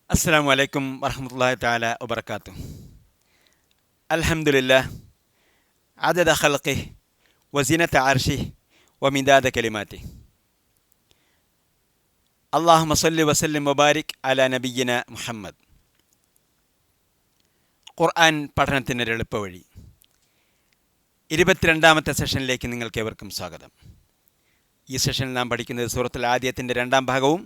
അസ്സലാമു അലൈക്കും വറഹ്മത്തുള്ളാഹി തആല വബറകാതുഹു. അൽഹംദുലില്ലാഹ് അദദ ഖൽഖിഹി വസിനത അർശിഹി വമിദാദ കലിമാതിഹി. അല്ലാഹുമ്മ സ്വല്ലി വസല്ലിം വബാരിക് അലാ നബിയ്യിന മുഹമ്മദ്. ഖുർആൻ പഠനത്തിനൊരു എളുപ്പവഴി 22ാമത്തെ സെഷനിലേക്ക് നിങ്ങൾക്കേവർക്കും സ്വാഗതം. ഈ സെഷനിൽ നാം പഠിക്കുന്നത് സൂറത്തുൽ ആദിയത്തിൻ്റെ 2ാം ഭാഗവും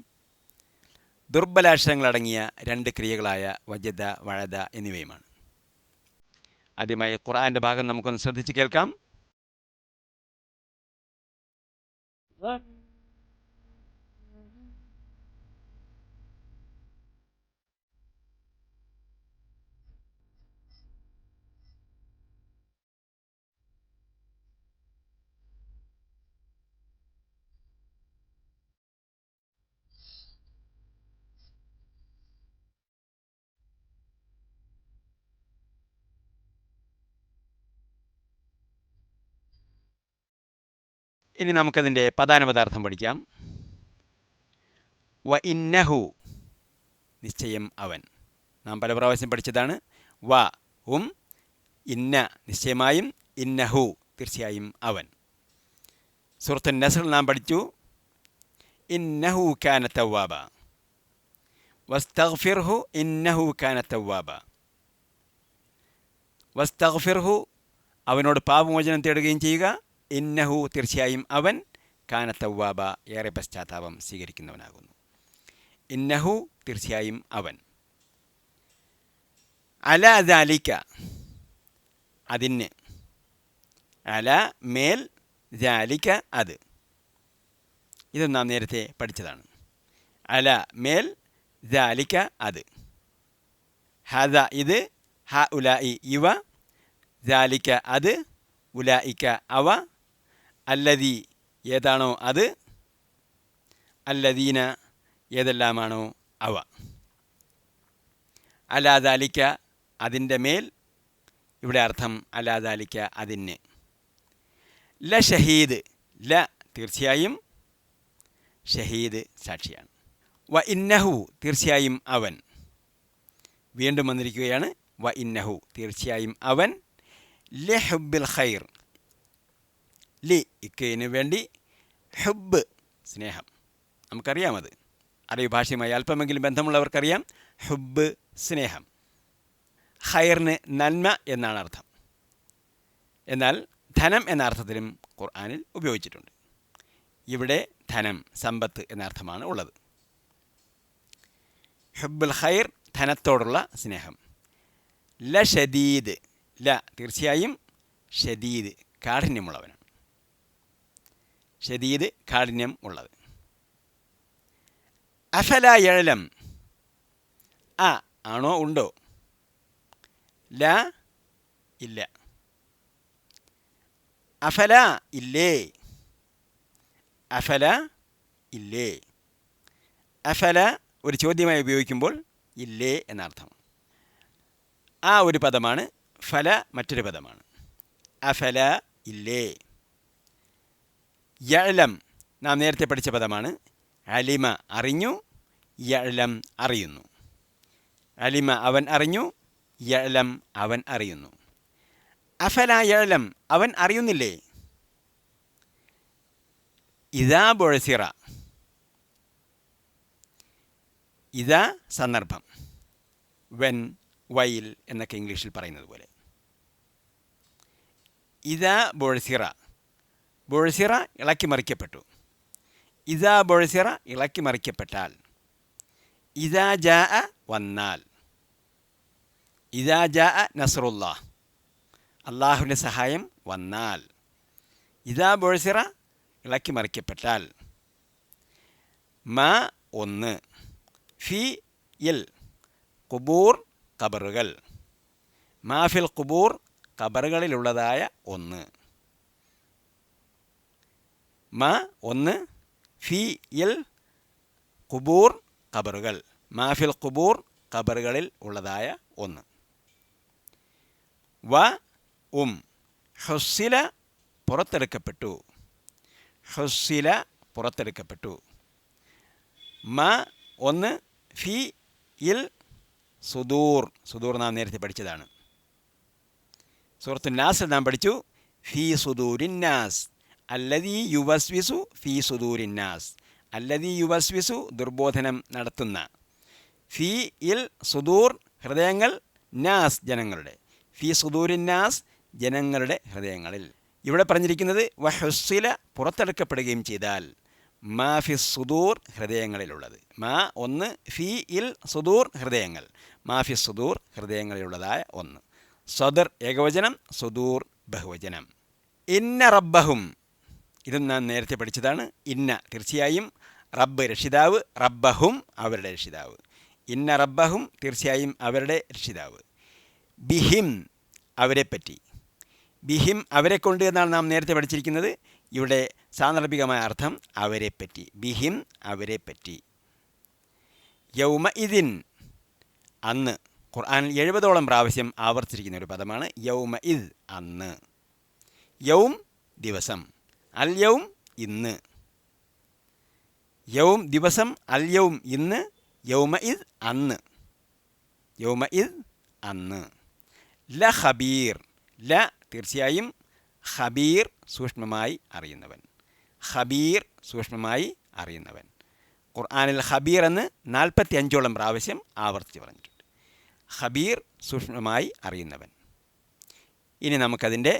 ദുർബലാക്ഷരങ്ങളടങ്ങിയ 2 ക്രിയകളായ വജദ, വഅദ എന്നിവയുമാണ്. ആദ്യമായി ഖുർആന്റെ ഭാഗം നമുക്കൊന്ന് ശ്രദ്ധിച്ച് കേൾക്കാം. ഇനി നമുക്കതിൻ്റെ പദാനുപദാർത്ഥം പഠിക്കാം. വ ഇന്നഹു, നിശ്ചയം അവൻ. നാം പല പ്രാവശ്യം പഠിച്ചതാണ്. വ ഇന്ന, നിശ്ചയമായും, ഇന്നഹു, തീർച്ചയായും അവൻ. സൂറത്തുൻ നസ്ർ നാം പഠിച്ചു. ഇന്നഹു കാന തവ്വാബ, വസ്തഗ്ഫിർഹു ഇന്നഹു കാന തവ്വാബ. വസ്തഗ്ഫിർഹു, അവനോട് പാപമോചനം തേടുകയും ചെയ്യുക. ഇന്നഹു, തീർച്ചയായും അവൻ, കാന തവ്വാബ, ഏറെ പശ്ചാത്താപം സ്വീകരിക്കുന്നവനാകുന്നു. ഇന്നഹു, തീർച്ചയായും അവൻ. അല ദാലിക, അതിന്. അല, മേൽ, ദാലിക, അത്. ഇത് നാം നേരത്തെ പഠിച്ചതാണ്. അല, മേൽ, ദാലിക, അത്. ഹദ, ഇത്. ഹ ഉലായി, ഇവ. ദാലിക, അത്. ഉലായിക, അവ. അല്ലദീ, ഏതാണോ അത്. അല്ലദീന, ഏതെല്ലാമാണോ അവ. അലാ ദാലിക, അതിൻ്റെ മേൽ. ഇവിടെ അർത്ഥം അലാ ദാലിക, അതിന്. ല ഷഹീദ്, ല, തീർച്ചയായും. ഷഹീദ്, സാക്ഷിയാണ്. വ ഇന്നഹു, തീർച്ചയായും അവൻ. വീണ്ടും വന്നിരിക്കുകയാണ്. വ ഇന്നഹു, തീർച്ചയായും അവൻ. ലി ഹുബ്ബിൽ ഖൈർ, ലി, ഇക്കയിന് വേണ്ടി. ഹുബ്ബ്, സ്നേഹം. നമുക്കറിയാമത്. അറബി ഭാഷയുമായി അല്പമെങ്കിലും ബന്ധമുള്ളവർക്കറിയാം. ഹുബ്ബ്, സ്നേഹം. ഖൈറിന് നന്മ എന്നാണ് അർത്ഥം. എന്നാൽ ധനം എന്ന അർത്ഥത്തിലും ഖുർആനിൽ ഉപയോഗിച്ചിട്ടുണ്ട്. ഇവിടെ ധനം, സമ്പത്ത് എന്ന അർത്ഥമാണ് ഉള്ളത്. ഹുബ്ബുൽ ഖൈർ, ധനത്തോടുള്ള സ്നേഹം. ല ഷദീദ്, ല, തീർച്ചയായും. ഷദീദ്, കാഠിന്യമുള്ളവനാണ്. ഷദീദ്, കാഠിന്യം ഉള്ളത്. അഫല യഅലം, ആ, ആണോ, ഉണ്ടോ. ല, ഇല്ല. അഫല, ഇല്ലേ. അഫല, ഇല്ലേ. അഫല ഒരു ചോദ്യമായി ഉപയോഗിക്കുമ്പോൾ ഇല്ലേ എന്നർത്ഥം. ആ ഒരു പദമാണ്. ഫല മറ്റൊരു പദമാണ്. അഫല, ഇല്ലേ. യഅലം നാം നേരത്തെ പഠിച്ച പദമാണ്. അലിമ, അറിഞ്ഞു. യഅലം, അറിയുന്നു. അലിമ, അവൻ അറിഞ്ഞു. യഅലം, അവൻ അറിയുന്നു. അഫല യഅലം, അവൻ അറിയുന്നില്ലേ. ഇദാ ബുഅസിറ, ഇദാ സന്ദർഭം. വെൻ, വൈൽ എന്നൊക്കെ ഇംഗ്ലീഷിൽ പറയുന്നത് പോലെ. ഇദാ ബുഅസിറ, ബുഅസിറ, ഇളക്കി മറിക്കപ്പെട്ടു. ഇദാ ബുഅസിറ, ഇളക്കി മറിക്കപ്പെട്ടാൽ. ഇദാ ജാഅ, വന്നാൽ. ഇദാ ജാഅ നസ്റുല്ലാഹ്, അള്ളാഹുവിൻ്റെ സഹായം വന്നാൽ. ഇദാ ബുഅസിറ, ഇളക്കി മറിക്കപ്പെട്ടാൽ. മാ, ഒന്ന്. ഫി യിൽ, ഖുബൂർ, ഖബറുകൾ. മാഫിൽ ഖുബൂർ, ഖബറുകളിലുള്ളതായ ഒന്ന്. മാ, ഒന്ന്. ഫി യിൽ, ഖുബൂർ, ഖബറുകൾ. മാഫിൽ ഖുബൂർ, ഖബറുകളിൽ ഉള്ളതായ ഒന്ന്. വ ഹുസ്സില, പുറത്തെടുക്കപ്പെട്ടു. ഹുസ്സില, പുറത്തെടുക്കപ്പെട്ടു. മ, ഒന്ന്. ഫി ഇൽ സുദൂർ. സുദൂർ നാം നേരത്തെ പഠിച്ചതാണ്. സൂറത്തുൻ നാസിൽ നാം പഠിച്ചു ഫീ സുദൂരിന്നാസ് അല്ലദീ യുവസ്വിസു ഫീ സുദൂരിന്നാസ്. അല്ലദീ യുവസ്വിസു ദുർബോധനം നടത്തുന്ന, ഫീ ഇൽ സുദൂർ ഹൃദയങ്ങൾ, നാസ് ജനങ്ങളുടെ, ഫീ സുദൂരിന്നാസ് ജനങ്ങളുടെ ഹൃദയങ്ങളിൽ. ഇവിടെ പറഞ്ഞിരിക്കുന്നത് വഹുസ്സില പുറത്തെടുക്കപ്പെടുകയും ചെയ്താൽ, മാ ഫി സുദൂർ ഹൃദയങ്ങളിലുള്ളത്. മാ ഒന്ന്, ഫീ ഇൽ സുദൂർ ഹൃദയങ്ങൾ, മാ ഫി സുദൂർ ഹൃദയങ്ങളിലുള്ളതായ ഒന്ന്. സദർ ഏകവചനം, സുദൂർ ബഹുവചനം. ഇന്ന റബ്ബഹും, ഇതും നാം നേരത്തെ പഠിച്ചതാണ്. ഇന്ന തീർച്ചയായും, റബ്ബ് രക്ഷിതാവ്, റബ്ബഹും അവരുടെ രക്ഷിതാവ്. ഇന്ന റബ്ബഹും തീർച്ചയായും അവരുടെ രക്ഷിതാവ്. ബിഹിം അവരെപ്പറ്റി, ബിഹിം അവരെ കൊണ്ട് എന്നാണ് നാം നേരത്തെ പഠിച്ചിരിക്കുന്നത്. ഇവിടെ സാന്ദർഭികമായ അർത്ഥം അവരെപ്പറ്റി, ബിഹിം അവരെപ്പറ്റി. യൗമ ഇദിൻ അന്ന്, ഖുർആനിൽ 70ഓളം പ്രാവശ്യം ആവർത്തിച്ചിരിക്കുന്ന ഒരു പദമാണ് യൗമ ഇദ് അന്ന്. യൗം ദിവസം, അൽ യൗം ഇന്ന്. യൗം ദിവസം, അൽ യൗം ഇന്ന്, യൗമ ഇദ് അന്ന്, യൗമ ഇദ് അന്ന്. ല ഖബീർ, ല തീർച്ചയായും, ഖബീർ സൂക്ഷ്മമായി അറിയുന്നവൻ, ഖബീർ സൂക്ഷ്മമായി അറിയുന്നവൻ. ഖുർആനിൽ ഖബീർ എന്ന് 45ഓളം പ്രാവശ്യം ആവർത്തിച്ച് പറഞ്ഞിട്ടുണ്ട്. ഖബീർ സൂക്ഷ്മമായി അറിയുന്നവൻ. ഇനി നമുക്കതിൻ്റെ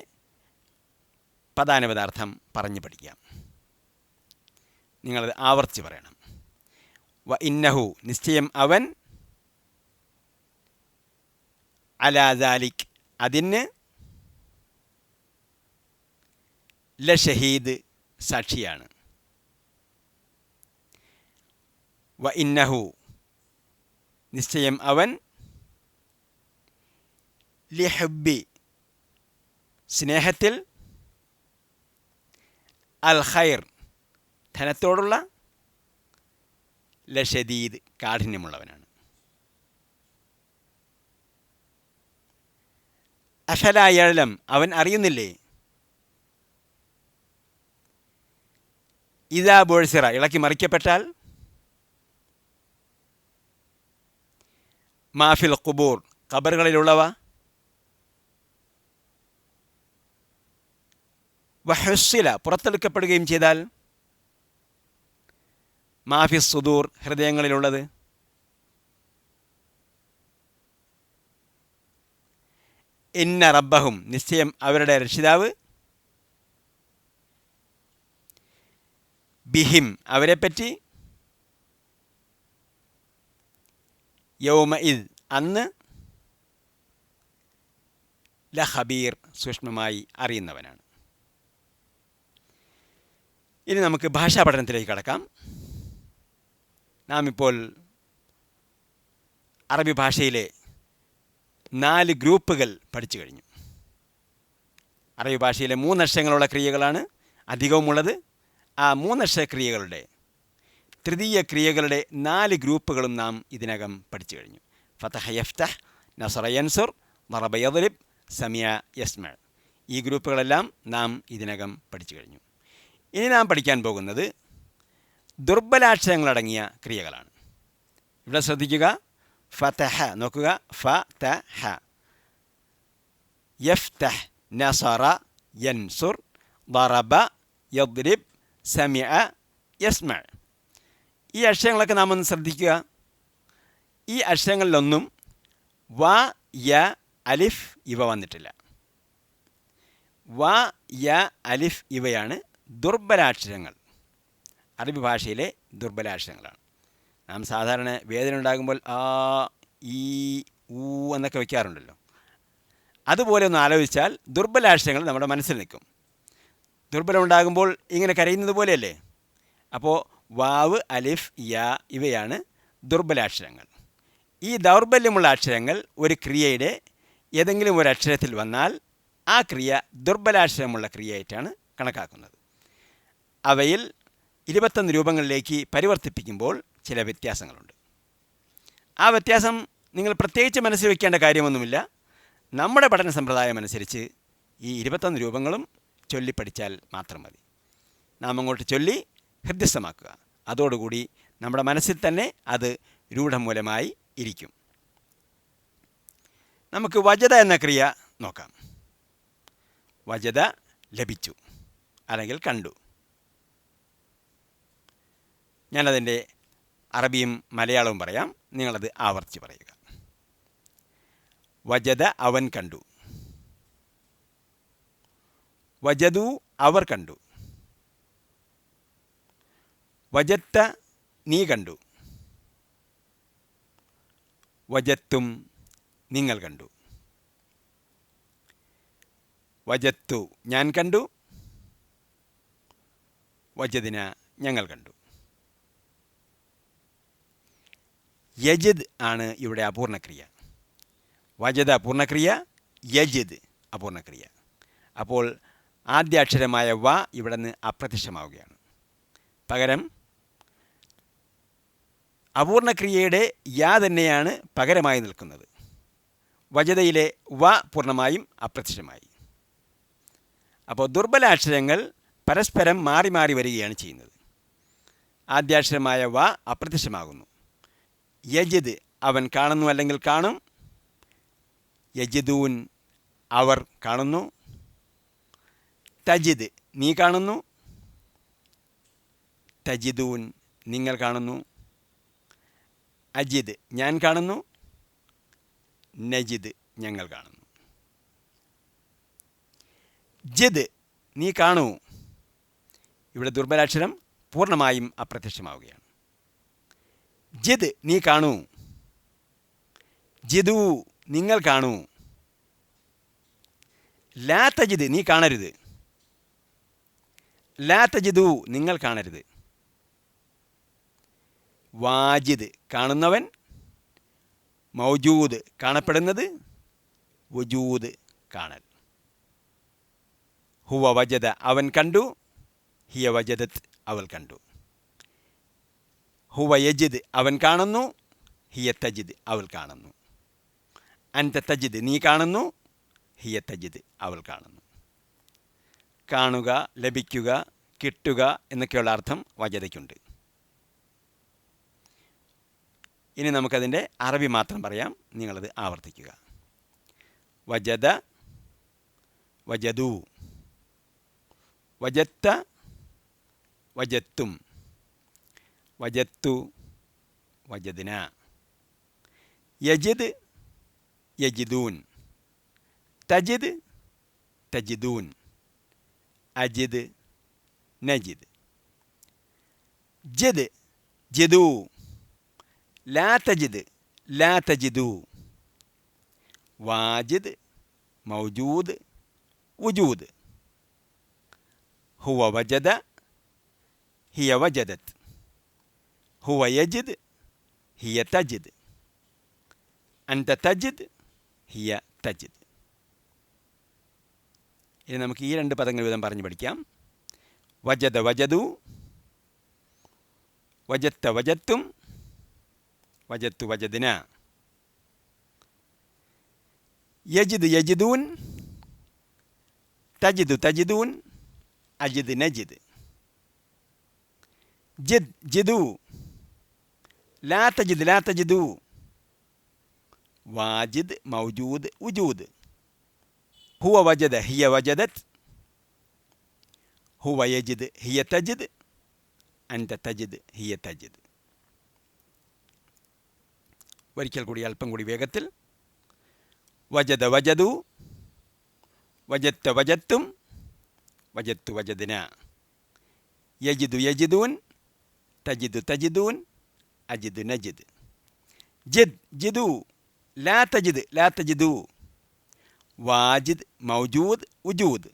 പദാനുപദാർത്ഥം പറഞ്ഞു പഠിക്കാം. നിങ്ങളത് ആവർത്തിച്ച് പറയണം. വ ഇന്നഹു നിശ്ചയം അവൻ, അലാ ദാലിക് അതിന്, ല ഷഹീദ് സാക്ഷിയാണ്. വ ഇന്നഹു നിശ്ചയം അവൻ, ലിഹബ്ബി സ്നേഹത്തിൽ, അൽ ഖൈർ ധനത്തോടുള്ള, ലഷദീദ് കാഠിന്യമുള്ളവനാണ്. അഫലാ യഅലം അവൻ അറിയുന്നില്ലേ, ഇദാ ബുഅ്സിറ ഇളക്കി മറിക്കപ്പെട്ടാൽ, മാഫിൽ ഖുബൂർ ഖബറുകളിലുള്ളവ, വഹുസ്സില പുറത്തെടുക്കപ്പെടുകയും ചെയ്താൽ, മാഫി സുദൂർ ഹൃദയങ്ങളിലുള്ളത്. ഇന്ന റബ്ബഹും നിശ്ചയം അവരുടെ രക്ഷിതാവ്, ബിഹിം അവരെപ്പറ്റി, യൗമ ഇദ് അന്ന്, ല ഖബീർ സൂക്ഷ്മമായി അറിയുന്നവനാണ്. ഇനി നമുക്ക് ഭാഷാ പഠനത്തിലേക്ക് കടക്കാം. നാം ഇപ്പോൾ അറബി ഭാഷയിലെ 4 ഗ്രൂപ്പുകൾ പഠിച്ചു കഴിഞ്ഞു. അറബി ഭാഷയിലെ 3 അക്ഷരങ്ങളുള്ള ക്രിയകളാണ് അധികവുമുള്ളത്. ആ 3 അക്ഷര ക്രിയകളുടെ തൃതീയ ക്രിയകളുടെ 4 ഗ്രൂപ്പുകളും നാം ഇതിനകം പഠിച്ചു കഴിഞ്ഞു. ഫതഹ യഫ്തഹ്, നസറ യൻസുർ, ദറബ യദ്രിബ്, സമിയ യസ്മഅ്. ഈ ഗ്രൂപ്പുകളെല്ലാം നാം ഇതിനകം പഠിച്ചു കഴിഞ്ഞു. ഇനി നാം പഠിക്കാൻ പോകുന്നത് ദുർബലാക്ഷരങ്ങളടങ്ങിയ ക്രിയകളാണ്. ഇവിടെ ശ്രദ്ധിക്കുക. ഫതഹ നോക്കുക, ഫതഹ, യഫ്തഹ്, നസറ, യൻസുർ, ദറബ, യദ്രിബ്, സമിഅ, യസ്മഅ്. ഈ അക്ഷരങ്ങളൊക്കെ നാം ഒന്ന് ശ്രദ്ധിക്കുക. ഈ അക്ഷരങ്ങളിലൊന്നും വ, യ, അലിഫ് ഇവ വന്നിട്ടില്ല. വ, യ, അലിഫ് ഇവയാണ് ദുർബലാക്ഷരങ്ങൾ. അറബി ഭാഷയിലെ ദുർബലാക്ഷരങ്ങളാണ്. നാം സാധാരണ വേദന ഉണ്ടാകുമ്പോൾ ആ, ഈ, ഊ എന്നൊക്കെ വയ്ക്കാറുണ്ടല്ലോ. അതുപോലെ ഒന്ന് ആലോചിച്ചാൽ ദുർബലാക്ഷരങ്ങൾ നമ്മുടെ മനസ്സിൽ നിൽക്കും. ദുർബലമുണ്ടാകുമ്പോൾ ഇങ്ങനെ കരയുന്നത് പോലെയല്ലേ? അപ്പോൾ വാവ്, അലിഫ്, യ ഇവയാണ് ദുർബലാക്ഷരങ്ങൾ. ഈ ദൗർബല്യമുള്ള അക്ഷരങ്ങൾ ഒരു ക്രിയയുടെ ഏതെങ്കിലും ഒരു അക്ഷരത്തിൽ വന്നാൽ ആ ക്രിയ ദുർബലാക്ഷരമുള്ള ക്രിയയായിട്ടാണ് കണക്കാക്കുന്നത്. അവയിൽ 21 രൂപങ്ങളിലേക്ക് പരിവർത്തിപ്പിക്കുമ്പോൾ ചില വ്യത്യാസങ്ങളുണ്ട്. ആ വ്യത്യാസം നിങ്ങൾ പ്രത്യേകിച്ച് മനസ്സിൽ വയ്ക്കേണ്ട കാര്യമൊന്നുമില്ല. നമ്മുടെ പഠന സമ്പ്രദായം അനുസരിച്ച് ഈ 21 രൂപങ്ങളും ചൊല്ലിപ്പഠിച്ചാൽ മാത്രം മതി. നാം അങ്ങോട്ട് ചൊല്ലി ഹൃദ്യസ്ഥമാക്കുക. അതോടുകൂടി നമ്മുടെ മനസ്സിൽ തന്നെ അത് രൂഢമൂലമായി ഇരിക്കും. നമുക്ക് വജദ എന്ന ക്രിയ നോക്കാം. വജദ ലഭിച്ചു അല്ലെങ്കിൽ കണ്ടു. ഞാനതിൻ്റെ അറബിയും മലയാളവും പറയാം, നിങ്ങളത് ആവർത്തിച്ച് പറയുക. വജദ അവൻ കണ്ടു. വജദു അവർ കണ്ടു. വജത്ത നീ കണ്ടു. വജത്തും നിങ്ങൾ കണ്ടു. വജത്തു ഞാൻ കണ്ടു. വജദിന ഞങ്ങൾ കണ്ടു. യജിദ് ആണ് ഇവിടെ അപൂർണക്രിയ. വജദ പൂർണ്ണക്രിയ, യജിദ് അപൂർണക്രിയ. അപ്പോൾ ആദ്യ അക്ഷരമായ വ ഇവിടെ നിന്ന് അപ്രത്യക്ഷമാവുകയാണ്. പകരം അപൂർണക്രിയയുടെ യാ തന്നെയാണ് പകരമായി നിൽക്കുന്നത്. വജദയിലെ വ പൂർണ്ണമായും അപ്രത്യക്ഷമായി. അപ്പോൾ ദുർബല അക്ഷരങ്ങൾ പരസ്പരം മാറി മാറി വരികയാണ് ചെയ്യുന്നത്. ആദ്യാക്ഷരമായ വ അപ്രത്യക്ഷമാകുന്നു. യജിദ് അവൻ കാണുന്നു അല്ലെങ്കിൽ കാണും. യജിദൂൻ അവർ കാണുന്നു. തജിദ് നീ കാണുന്നു. തജിദൂൻ നിങ്ങൾ കാണുന്നു. അജിദ് ഞാൻ കാണുന്നു. നജിദ് ഞങ്ങൾ കാണുന്നു. ജിദ് നീ കാണൂ. ഇവിടെ ദുർബലാക്ഷരം പൂർണ്ണമായും അപ്രത്യക്ഷമാവുകയാണ്. ജിദ് നീ കാണൂ. ജിദു നിങ്ങൾ കാണൂ. ലാ തജിദ് നീ കാണരുത്. ലാ തജിദു നിങ്ങൾ കാണരുത്. വാജിദ് കാണുന്നവൻ. മൗജൂദ് കാണപ്പെടുന്നത്. വുജൂദ് കാണൽ. ഹുവ വജദ അവൻ കണ്ടു. ഹിയ വജദത്ത് അവൾ കണ്ടു. ഹുവ യജിദ് അവൻ കാണുന്നു. ഹിയ തജിദ് അവൾ കാണുന്നു. അൻത തജിദ് നീ കാണുന്നു. ഹിയ തജിദ് അവൾ കാണുന്നു. കാണുക, ലഭിക്കുക, കിട്ടുക എന്നൊക്കെയുള്ള അർത്ഥം വജദയ്ക്കുണ്ട്. ഇനി നമുക്കതിൻ്റെ അറബി മാത്രം പറയാം, നിങ്ങളത് ആവർത്തിക്കുക. വജദ, വജദു, വജത്ത, വജത്തും, വജത്തു, വജദ്ന. യജിദ്, യജിദൂൻ. തജിദ്, തജിദൂൻ. അജിദ്, നജിദ്. ജിദ്, ജിദു. ലാ തജിദ്, ലാ തജിദു. വാജിദ്, മൗജൂദ്, വുജൂദ്. ഹുവ വജദ, ഹിയ വജദത്ത്. ഹുവ യജിദ്, ഹിയ തജിദ്. അൻത തജിദ്, ഹിയ തജിദ്. ഇനി നമുക്ക് ഈ രണ്ട് പദങ്ങൾ വീതം പറഞ്ഞു പഠിക്കാം. വജദ വജദു, വജത്ത വജത്തും, വജത്തു വജദ്ന. യജിദ് യജിദൂൻ, തജിദു തജിദൂൻ, അജിദ് നജിദ്. ജിദ് ജിദു, ലാ തജിദ് ലാ തജിദു. വാജിദ് മൗജൂദ് വുജൂദ്. ഹുവ വജദ ഹിയ വജദത്ത്. ഹുവ യജിദ് ഹിയ തജിദ്. അൻത തജിദ് ഹിയ തജിദ്. ഒരിക്കൽ കൂടി അല്പം കൂടി വേഗത്തിൽ. വജദ വജദു, വജത്ത വജത്തും, വജത്തു വജദ്ന. യജിദു യജിദൂൻ, തജിദു തജിദൂൻ, അജിദ് നജിദ്. ജിദ് ജിദു, ലാ തജിദ് ലാ തജിദു. വാജിദ് മൗജൂദ് വുജൂദ്.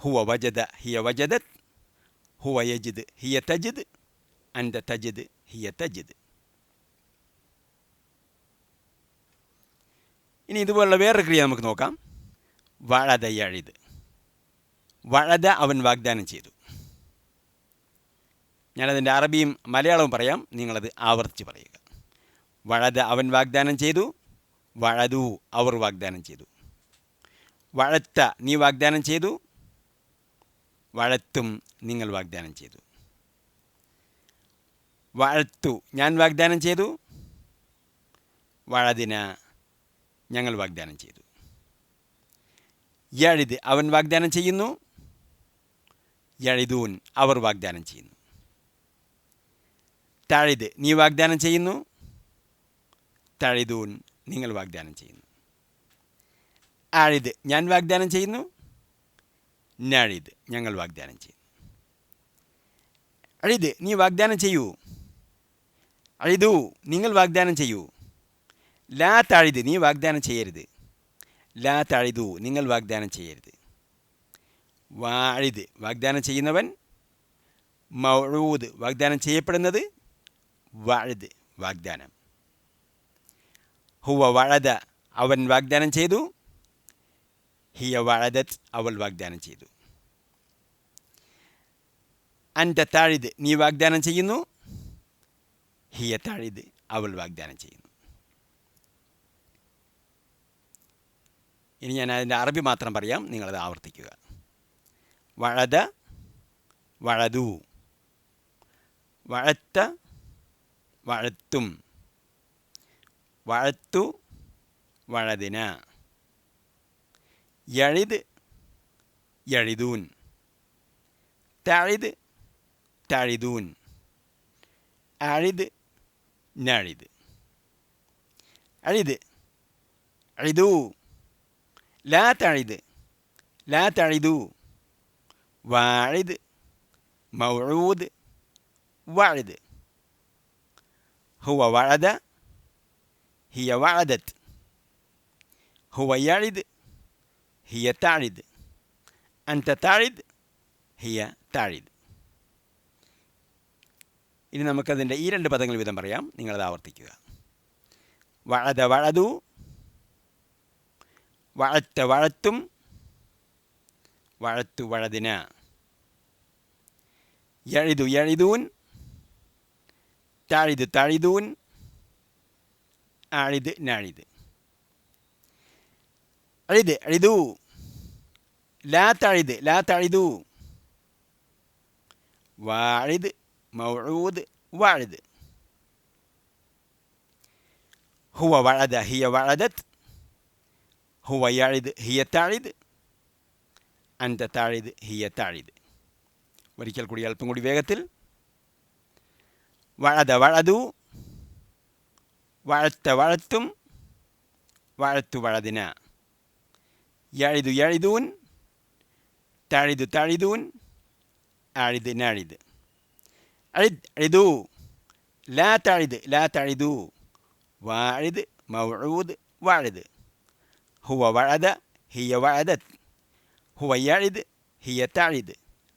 ഹുവ വജദ ഹിയ വജദത്ത്. ഹുവ യജിദ് ഹിയ തജിദ്. അൻത തജിദ് ഹിയ തജിദ്. ഇനി ഇതുപോലുള്ള വേറൊരു ക്രിയ നമുക്ക് നോക്കാം. വഅദ യഇദ്. വഅദ അവൻ വാഗ്ദാനം ചെയ്തു. ഞാനതിൻ്റെ അറബിയും മലയാളവും പറയാം, നിങ്ങളത് ആവർത്തിച്ച് പറയുക. വഅദ അവൻ വാഗ്ദാനം ചെയ്തു. വഅദു അവർ വാഗ്ദാനം ചെയ്തു. വഅത്ത നീ വാഗ്ദാനം ചെയ്തു. വഅത്തും നിങ്ങൾ വാഗ്ദാനം ചെയ്തു. വഅദ്തു ഞാൻ വാഗ്ദാനം ചെയ്തു, വഅദിന ഞങ്ങൾ വാഗ്ദാനം ചെയ്തു. യഇദ് അവൻ വാഗ്ദാനം ചെയ്യുന്നു, യഇദൂൻ അവർ വാഗ്ദാനം ചെയ്യുന്നു. തഇദ് നീ വാഗ്ദാനം ചെയ്യുന്നു, തഇദൂൻ നിങ്ങൾ വാഗ്ദാനം ചെയ്യുന്നു. അഇദ് ഞാൻ വാഗ്ദാനം ചെയ്യുന്നു, നഇദ് ഞങ്ങൾ വാഗ്ദാനം ചെയ്യുന്നു. അഇദ് നീ വാഗ്ദാനം ചെയ്യൂ, അഇദു നിങ്ങൾ വാഗ്ദാനം ചെയ്യൂ. ലാ തഇദ് നീ വാഗ്ദാനം ചെയ്യരുത്, ലാ തഇദു നിങ്ങൾ വാഗ്ദാനം ചെയ്യരുത്. വാഇദ് വാഗ്ദാനം ചെയ്യുന്നവൻ, മൗഊദ് വാഗ്ദാനം ചെയ്യപ്പെടുന്നത്, വഅദ് വാഗ്ദാനം. ഹുവ വഅദ അവൻ വാഗ്ദാനം ചെയ്തു, ഹിയ വഅദത് അവൾ വാഗ്ദാനം ചെയ്തു. അൻത തഇദ് നീ വാഗ്ദാനം ചെയ്യുന്നു, ഹിയ തഇദ് അവൾ വാഗ്ദാനം ചെയ്യുന്നു. ഇനി ഞാൻ അതിൻ്റെ അറബി മാത്രം പറയാം, നിങ്ങളത് ആവർത്തിക്കുക. വഅദ വഅദു, വഅദ്ത വഅദ്തും, വഅദ്തു വഅദിന, യഇദ് യഇദൂൻ, തഇദ് തഇദൂൻ, അഇദ് നഇദ്. അഇദ് അഇദു, ലാ തഇദ് ലാ തഇദു, വാഇദ് മൗഊദ് വഅദ്. ഹുവ വഅദ ഹിയ വഅദത്, ഹുവ യഇദ് ഹിയ തഇദ്, അൻത തഇദ് ഹിയ തഇദ്. ഇനി നമുക്കതിൻ്റെ ഈ രണ്ട് പദങ്ങൾ വീതം പറയാം, നിങ്ങളത് ആവർത്തിക്കുക. വഅദ വഅദു, വഅദ്ത വഅദ്തും, വഅദ്തു വഅദിന, യഇദു യഇദൂൻ, തഇദ് തഇദൂൻ, അഇദ് നഇദ്. അഇദ് അഇദു, ലാ തഇദ് ലാ തഇദു, വാഇദ് മൗഊദ് വഅദ്. ഹുവ വഅദ ഹിയ വഅദത്, ഹുവ യഇദ് ഹിയ തഇദ്, അൻത തഇദ് ഹിയ തഇദ്. ഒരിക്കൽ കൂടി അല്പം കൂടി വേഗത്തിൽ. വഅദ വഅദു, വഅദ്ത വഅദ്തും, വഅദ്തു വഅദിന, യഇദു യഇദൂൻ, തഇദു തഇദൂൻ, അഇദ് നഇദ്. അഇദ് അഇദു, ലാ തഇദ് ലാ തഇദു, വാഇദ് മൗഊദ് വഅദ്. ഹുവ വഅദ ഹിയ വഅദത്, ഹുവ യഇദ് ഹിയ തഇദ്,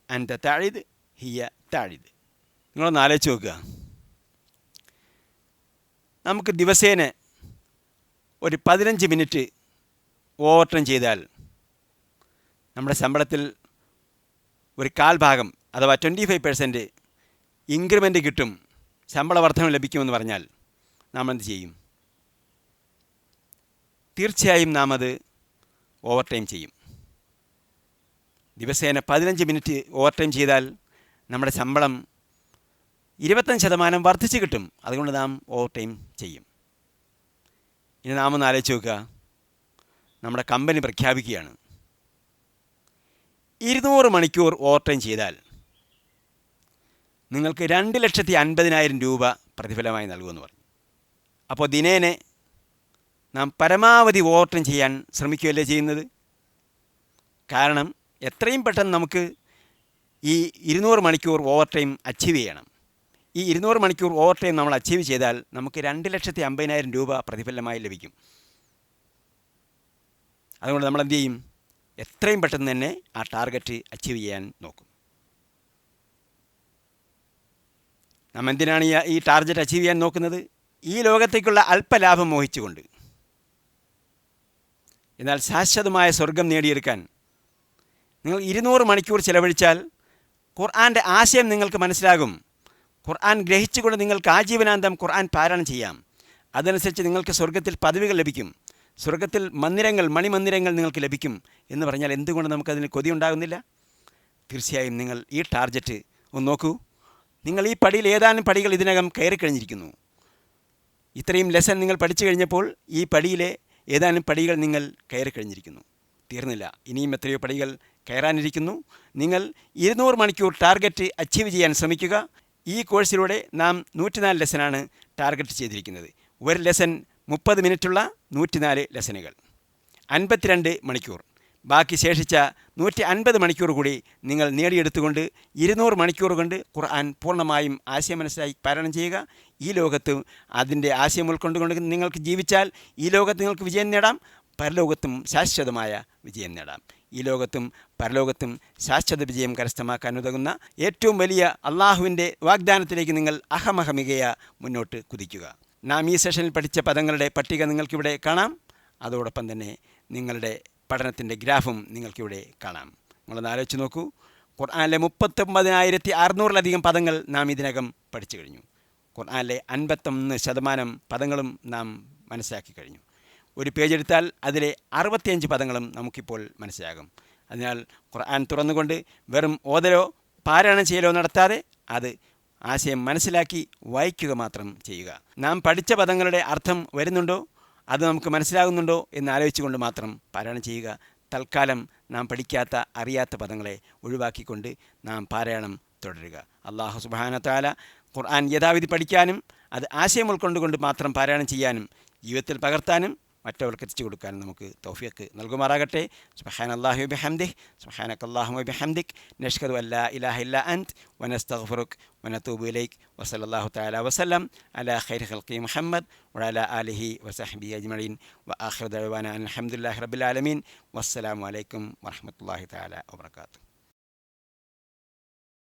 അൻത തഇദ് ഹിയ തഇദ്. നിങ്ങളൊന്ന് ആലോചിച്ച് നോക്കുക. നമുക്ക് ദിവസേന ഒരു 15 മിനിറ്റ് ഓവർ ടൈം ചെയ്താൽ നമ്മുടെ ശമ്പളത്തിൽ ഒരു കാൽ ഭാഗം അഥവാ 25% ഇൻക്രിമെൻ്റ് കിട്ടും, ശമ്പള വർധനം ലഭിക്കുമെന്ന് പറഞ്ഞാൽ നാം എന്ത് ചെയ്യും? തീർച്ചയായും നാം അത് ഓവർ ടൈം ചെയ്യും. ദിവസേന 15 മിനിറ്റ് ഓവർ ടൈം ചെയ്താൽ നമ്മുടെ ശമ്പളം 25% വർദ്ധിച്ച് കിട്ടും. അതുകൊണ്ട് നാം ഓവർ ടൈം ചെയ്യും. ഇനി നാം ഒന്ന് ആലോചിച്ച് നോക്കുക. നമ്മുടെ കമ്പനി പ്രഖ്യാപിക്കുകയാണ് 200 മണിക്കൂർ ഓവർ ടൈം ചെയ്താൽ നിങ്ങൾക്ക് 2,50,000 രൂപ പ്രതിഫലമായി നൽകുമെന്ന് പറഞ്ഞു. അപ്പോൾ ദിനേനെ നാം പരമാവധി ഓവർ ടൈം ചെയ്യാൻ ശ്രമിക്കുകയല്ലേ ചെയ്യുന്നത്? കാരണം എത്രയും പെട്ടെന്ന് നമുക്ക് ഈ 200 മണിക്കൂർ ഓവർ ടൈം അച്ചീവ് ചെയ്യണം. ഈ 200 മണിക്കൂർ ഓവർ ടൈം നമ്മൾ അച്ചീവ് ചെയ്താൽ നമുക്ക് 2,50,000 രൂപ പ്രതിഫലമായി ലഭിക്കും. അതുകൊണ്ട് നമ്മൾ എന്ത് ചെയ്യും? എത്രയും പെട്ടെന്ന് തന്നെ ആ ടാർഗറ്റ് അച്ചീവ് ചെയ്യാൻ നോക്കും. നാം എന്തിനാണ് ഈ ടാർഗറ്റ് അച്ചീവ് ചെയ്യാൻ നോക്കുന്നത്? ഈ ലോകത്തേക്കുള്ള അല്പലാഭം മോഹിച്ചുകൊണ്ട്. എന്നാൽ ശാശ്വതമായ സ്വർഗം നേടിയെടുക്കാൻ നിങ്ങൾ 200 മണിക്കൂർ ചിലവഴിച്ചാൽ ഖുർആൻ്റെ ആശയം നിങ്ങൾക്ക് മനസ്സിലാകും. ഖുർആൻ ഗ്രഹിച്ചുകൊണ്ട് നിങ്ങൾക്ക് ആജീവനാന്തം ഖുർആൻ പാരായണം ചെയ്യാം. അതനുസരിച്ച് നിങ്ങൾക്ക് സ്വർഗത്തിൽ പദവികൾ ലഭിക്കും, സ്വർഗത്തിൽ മന്ദിരങ്ങൾ, മണിമന്ദിരങ്ങൾ നിങ്ങൾക്ക് ലഭിക്കും എന്ന് പറഞ്ഞാൽ എന്തുകൊണ്ട് നമുക്കതിന് കൊതിയുണ്ടാകുന്നില്ല? തീർച്ചയായും നിങ്ങൾ ഈ ടാർഗറ്റ് ഒന്ന് നോക്കൂ. നിങ്ങൾ ഈ പടിയിൽ ഏതാനും പടികൾ ഇതിനകം കയറി കഴിഞ്ഞിരിക്കുന്നു. ഇത്രയും ലെസൺ നിങ്ങൾ പഠിച്ചു കഴിഞ്ഞപ്പോൾ ഈ പടിയിലെ ഏതാനും പടികൾ നിങ്ങൾ കയറി കഴിഞ്ഞിരിക്കുന്നു. തീർന്നില്ല, ഇനിയും എത്രയോ പടികൾ കയറാനിരിക്കുന്നു. നിങ്ങൾ 200 മണിക്കൂർ ടാർഗറ്റ് അച്ചീവ് ചെയ്യാൻ ശ്രമിക്കുക. ഈ കോഴ്സിലൂടെ നാം 104 ലെസനാണ് ടാർഗറ്റ് ചെയ്തിരിക്കുന്നത്. ഒരു ലെസൺ 30 മിനിറ്റുള്ള 104 ലെസനുകൾ, 52 മണിക്കൂർ. ബാക്കി ശേഷിച്ച 150 മണിക്കൂർ കൂടി നിങ്ങൾ നേടിയെടുത്തുകൊണ്ട് 200 മണിക്കൂർ കൊണ്ട് ഖുർആൻ പൂർണ്ണമായും ആശയം മനസ്സിലാക്കി പാരായണം ചെയ്യുക. ഈ ലോകത്ത് അതിൻ്റെ ആശയം ഉൾക്കൊണ്ടുകൊണ്ട് നിങ്ങൾക്ക് ജീവിച്ചാൽ ഈ ലോകത്ത് നിങ്ങൾക്ക് വിജയം നേടാം, പരലോകത്തും ശാശ്വതമായ വിജയം നേടാം. ഈ ലോകത്തും പരലോകത്തും ശാശ്വത വിജയം കരസ്ഥമാക്കാൻ ഉതകുന്ന ഏറ്റവും വലിയ അള്ളാഹുവിൻ്റെ വാഗ്ദാനത്തിലേക്ക് നിങ്ങൾ അഹമഹമികയ മുന്നോട്ട് കുതിക്കുക. നാം ഈ സെഷനിൽ പഠിച്ച പദങ്ങളുടെ പട്ടിക നിങ്ങൾക്കിവിടെ കാണാം. അതോടൊപ്പം തന്നെ നിങ്ങളുടെ പഠനത്തിൻ്റെ ഗ്രാഫും നിങ്ങൾക്കിവിടെ കാണാം. നിങ്ങളൊന്ന് ആലോചിച്ച് നോക്കൂ. ഖുർആനിലെ 39,600-ലധികം പദങ്ങൾ നാം ഇതിനകം പഠിച്ചു കഴിഞ്ഞു. ഖുർആനിലെ 51% പദങ്ങളും നാം മനസ്സിലാക്കി കഴിഞ്ഞു. ഒരു പേജ് എടുത്താൽ അതിലെ 65 പദങ്ങളും നമുക്കിപ്പോൾ മനസ്സിലാകും. അതിനാൽ ഖുർആൻ തുറന്നുകൊണ്ട് വെറും ഓതലോ പാരായണം ചെയ്യലോ നടത്താതെ അത് ആശയം മനസ്സിലാക്കി വായിക്കുക മാത്രം ചെയ്യുക. നാം പഠിച്ച പദങ്ങളുടെ അർത്ഥം വരുന്നുണ്ടോ, അത് നമുക്ക് മനസ്സിലാകുന്നുണ്ടോ എന്ന് ആലോചിച്ചുകൊണ്ട് മാത്രം പാരായണം ചെയ്യുക. തൽക്കാലം നാം പഠിക്കാത്ത അറിയാത്ത പദങ്ങളെ ഒഴിവാക്കിക്കൊണ്ട് നാം പാരായണം തുടരുക. അല്ലാഹു സുബ്ഹാനഹു വ തആല ഖുർആൻ യഥാവിധി പഠിക്കാനും അത് ആശയം ഉൾക്കൊണ്ടുകൊണ്ട് മാത്രം പാരായണം ചെയ്യാനും ജീവിതത്തിൽ പകർത്താനും മറ്റവർക്ക് എത്തിച്ചു കൊടുക്കാൻ നമുക്ക് തൗഫീഖ് നൽകുമാറാകട്ടെ. സുബ്ഹാനല്ലാഹി വബിഹംദിഹി സുബ്ഹാനകല്ലാഹുമ്മ വബിഹംദിക് നഷ്ഹദു അല്ലാ ഇലാഹ ഇല്ലാ അൻത വനസ്തഗ്ഫിറുക വനതൂബു ഇലൈക വസല്ലല്ലാഹു തആല വസല്ലം അലാ ഖൈരി ഖൽഖി മുഹമ്മദ് വഅലാ ആലിഹി വസഹ്ബിഹി അജ്മഈൻ വആഖിറു ദഅവാനാ അൽഹംദുലില്ലാഹി റബ്ബിൽ ആലമീൻ. വസ്സലാമു അലൈക്കും വറഹ്മത്തുള്ളാഹി തആല വബറകാതുഹു.